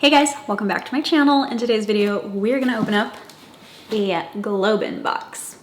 Hey guys, welcome back to my channel. In today's video, we're gonna open up a GlobeIn box.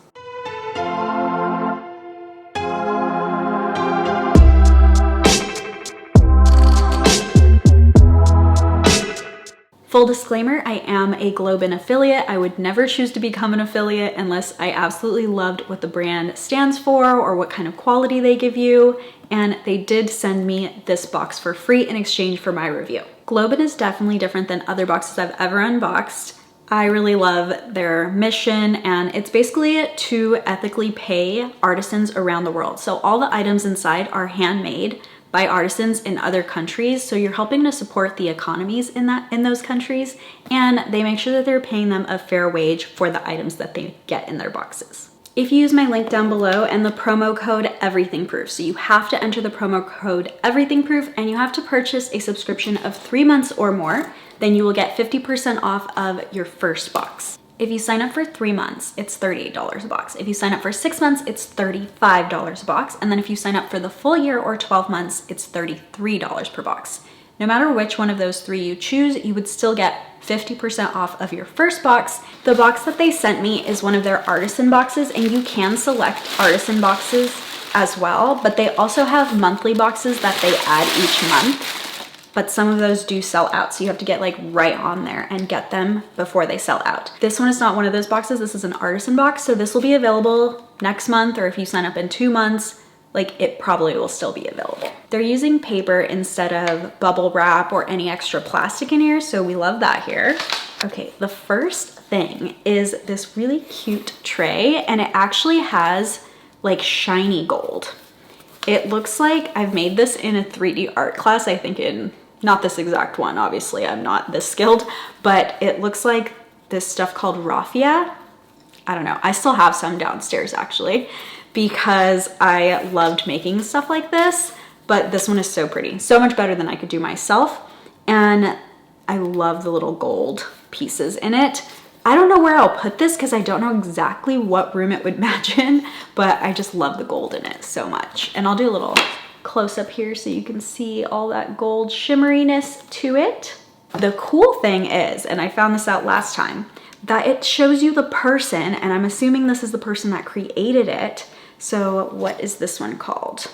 Full disclaimer, I am a GlobeIn affiliate. I would never choose to become an affiliate unless I absolutely loved what the brand stands for or what kind of quality they give you. And they did send me this box for free in exchange for my review. GlobeIn is definitely different than other boxes I've ever unboxed. I really love their mission, and it's basically to ethically pay artisans around the world. So all the items inside are handmade by artisans in other countries, so you're helping to support the economies in those countries, and they make sure that they're paying them a fair wage for the items that they get in their boxes. If you use my link down below and the promo code EverythingProof, so you have to enter the promo code EverythingProof and you have to purchase a subscription of 3 months or more, then you will get 50% off of your first box. If you sign up for 3 months, it's $38 a box. If you sign up for 6 months, it's $35 a box. And then if you sign up for the full year or 12 months, it's $33 per box. No matter which one of those three you choose, you would still get 50% off of your first box. The box that they sent me is one of their artisan boxes, and you can select artisan boxes as well, but they also have monthly boxes that they add each month. But some of those do sell out, so you have to get like right on there and get them before they sell out. This one is not one of those boxes. This is an artisan box, so this will be available next month, or if you sign up in 2 months, like it probably will still be available. They're using paper instead of bubble wrap or any extra plastic in here, so we love that here. Okay, the first thing is this really cute tray, and it actually has like shiny gold. It looks like I've made this in a 3D art class, I think in, not this exact one, obviously I'm not this skilled, but it looks like this stuff called raffia. I don't know, I still have some downstairs actually, because I loved making stuff like this, but this one is so pretty, so much better than I could do myself. And I love the little gold pieces in it. I don't know where I'll put this because I don't know exactly what room it would match in, but I just love the gold in it so much. And I'll do a little close up here so you can see all that gold shimmeriness to it. The cool thing is, and I found this out last time, that it shows you the person, and I'm assuming this is the person that created it. So what is this one called?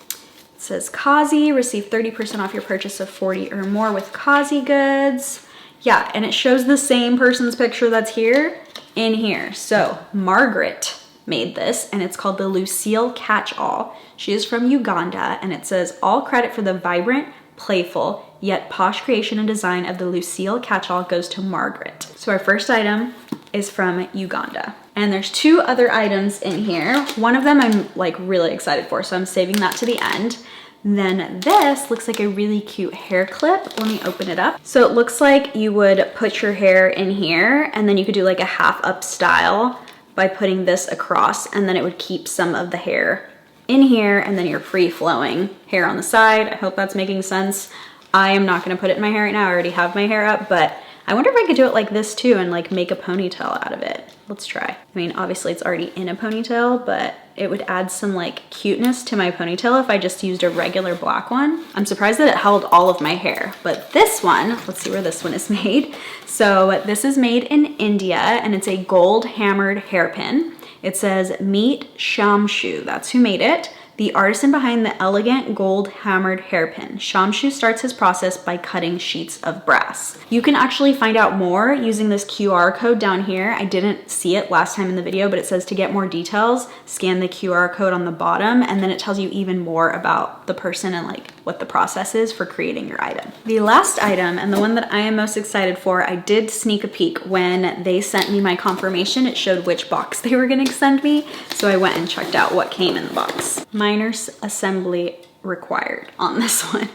It says Kazi, receive 30% off your purchase of 40 or more with Kazi goods. Yeah, and it shows the same person's picture that's here in here. So Margaret made this, and it's called the Lucille Catch-All. She is from Uganda, and it says all credit for the vibrant, playful, yet posh creation and design of the Lucille Catch-All goes to Margaret. So our first item is from Uganda. And there's 2 other items in here. One of them I'm like really excited for, so I'm saving that to the end. Then this looks like a really cute hair clip. Let me open it up. So it looks like you would put your hair in here, and then you could do like a half up style by putting this across, and then it would keep some of the hair in here, and then your free flowing hair on the side. I hope that's making sense. I am not gonna put it in my hair right now. I already have my hair up, but I wonder if I could do it like this too and like make a ponytail out of it. Let's try. I mean, obviously it's already in a ponytail, but it would add some like cuteness to my ponytail if I just used a regular black one. I'm surprised that it held all of my hair, but this one, let's see where this one is made. So this is made in India, and it's a gold hammered hairpin. It says Meet Shamshu, that's who made it. The artisan behind the elegant gold hammered hairpin. Shamshu starts his process by cutting sheets of brass. You can actually find out more using this QR code down here. I didn't see it last time in the video, but it says to get more details, scan the QR code on the bottom, and then it tells you even more about the person and like what the process is for creating your item. The last item, and the one that I am most excited for, I did sneak a peek when they sent me my confirmation. It showed which box they were gonna send me, so I went and checked out what came in the box. Miner's assembly required on this one.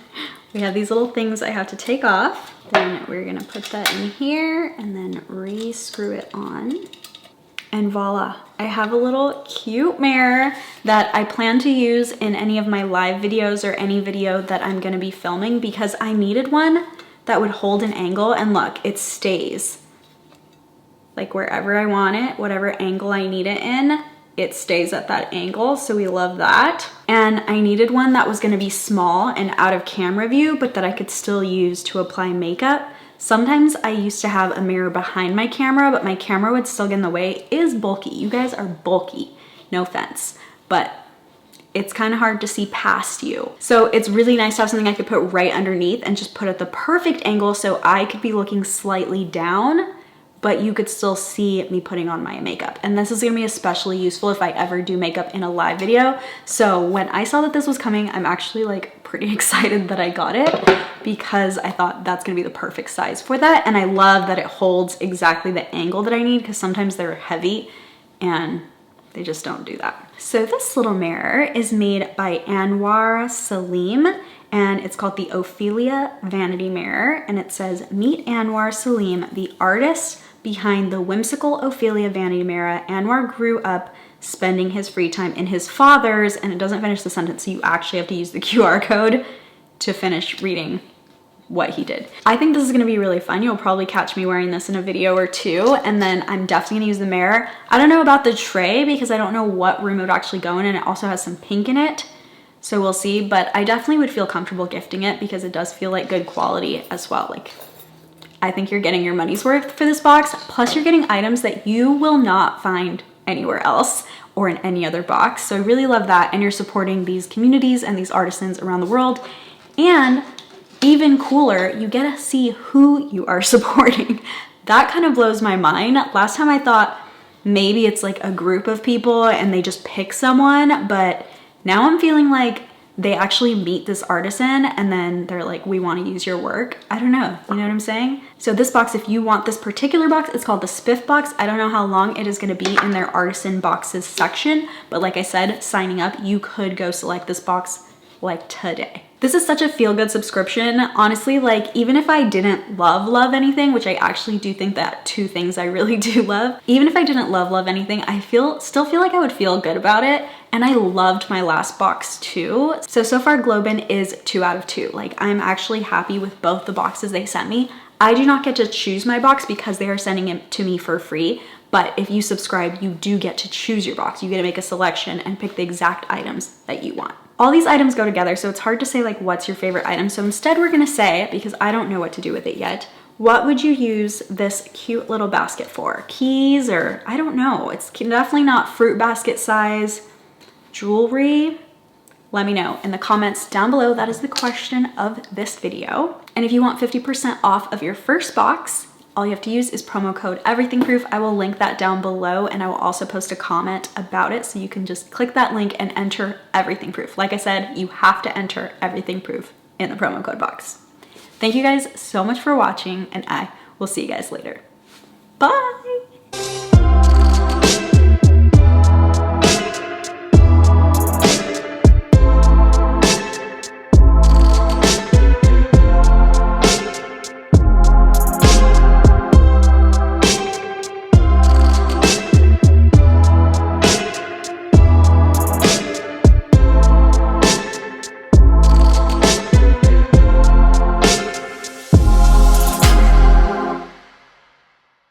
We have these little things I have to take off. Then we're gonna put that in here and then re-screw it on. And voila, I have a little cute mirror that I plan to use in any of my live videos or any video that I'm gonna be filming, because I needed one that would hold an angle, and look, it stays like wherever I want it, whatever angle I need it in, it stays at that angle, so we love that. and I needed one that was gonna be small and out of camera view, but that I could still use to apply makeup. Sometimes I used to have a mirror behind my camera, but my camera would still get in the way. It is bulky. You guys are bulky, no offense, but it's kind of hard to see past you. So it's really nice to have something I could put right underneath and just put at the perfect angle so I could be looking slightly down, but you could still see me putting on my makeup. And this is gonna be especially useful if I ever do makeup in a live video. So when I saw that this was coming, I'm actually like pretty excited that I got it, because I thought that's gonna be the perfect size for that. And I love that it holds exactly the angle that I need, because sometimes they're heavy and they just don't do that. So this little mirror is made by Anwar Salim, and it's called the Ophelia Vanity Mirror. And it says, meet Anwar Salim, the artist behind the whimsical Ophelia Vanity Mirror. Anwar grew up spending his free time in his father's, and it doesn't finish the sentence, so you actually have to use the QR code to finish reading what he did. I think this is gonna be really fun. You'll probably catch me wearing this in a video or two, and then I'm definitely gonna use the mirror. I don't know about the tray because I don't know what room it would actually go in, and it also has some pink in it, so we'll see, but I definitely would feel comfortable gifting it because it does feel like good quality as well. Like, I think you're getting your money's worth for this box, plus you're getting items that you will not find anywhere else or in any other box. So I really love that, and you're supporting these communities and these artisans around the world. And even cooler, you get to see who you are supporting. That kind of blows my mind. Last time I thought maybe it's like a group of people and they just pick someone, but now I'm feeling like they actually meet this artisan and then they're like, we want to use your work. I don't know, you know what I'm saying? So this box, if you want this particular box, it's called the Spiff box. I don't know how long it is going to be in their artisan boxes section, but like I said, signing up, you could go select this box like today. This is such a feel-good subscription. Honestly, like, even if I didn't love anything, which I actually do think that two things I really do love, even if I didn't love anything, I still feel like I would feel good about it. And I loved my last box too. So far GlobeIn is 2 out of 2. Like, I'm actually happy with both the boxes they sent me. I do not get to choose my box because they are sending it to me for free. But if you subscribe, you do get to choose your box. You get to make a selection and pick the exact items that you want. All these items go together, so it's hard to say like what's your favorite item. So instead we're gonna say, because I don't know what to do with it yet, what would you use this cute little basket for? Keys, or I don't know. It's definitely not fruit basket size. Jewelry? Let me know in the comments down below. That is the question of this video. And if you want 50% off of your first box, all you have to use is promo code EverythingProof. I will link that down below, and I will also post a comment about it, so you can just click that link and enter EverythingProof. Like I said, you have to enter EverythingProof in the promo code box. Thank you guys so much for watching, and I will see you guys later. Bye!